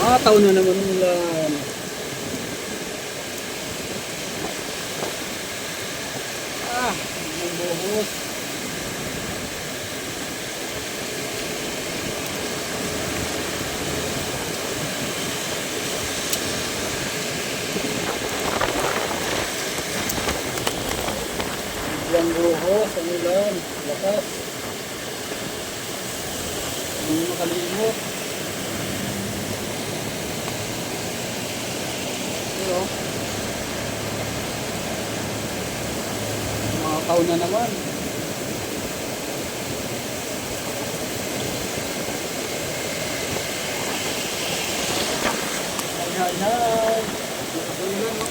Taon na naman ulan. Ang buhos. Ang buhos, ang ulan, lakas. Hindi makalimot. Pero, mga taon na naman. Hay. Ulan, no?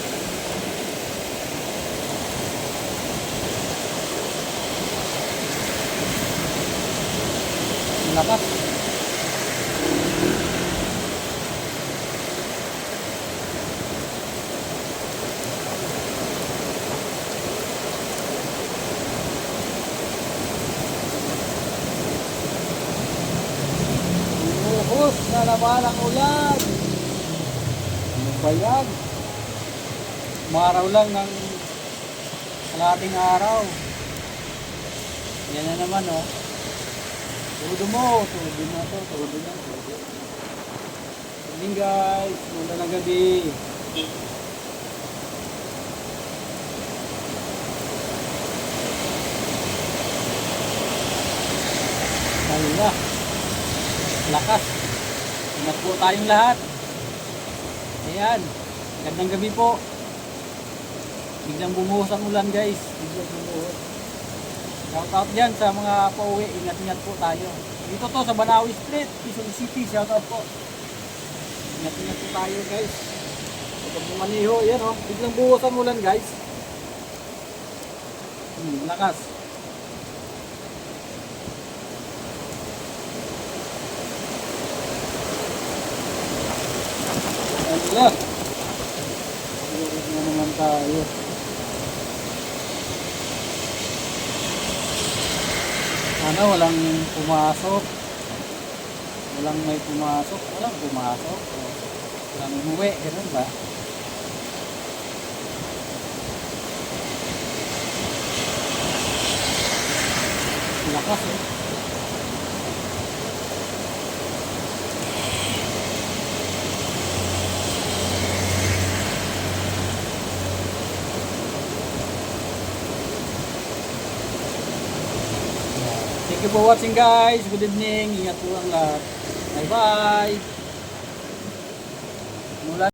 Lakas. Buhos na naman ang ulan. Ano ba yan? Umaraw lang ng kalahating araw. Yan na naman, oh. Tudo mo, tudo na to, tudo na. Morning guys, mula na gabi. Ayun na. Lakas. Ingat po tayong lahat. Ayan. Gandang gabi po. Biglang bumuhos ang ulan guys. Biglang bumuhos. Shout out dyan sa mga pauwi. Ingat-ingat po tayo. Dito to sa Banawi Street, Quezon City. Shout out po. Ingat-ingat po tayo guys. Huwag maniho. Yan o. Biglang buhos ang ulan guys. Lakas. Ayan. Siguro na naman tayo. Sana walang pumasok. Walang may pumasok. Walang pumasok. Walang umuwi. Ganun ba? Lakas eh. Thank you for watching guys. Good evening. Ingat po ang lahat. Bye bye.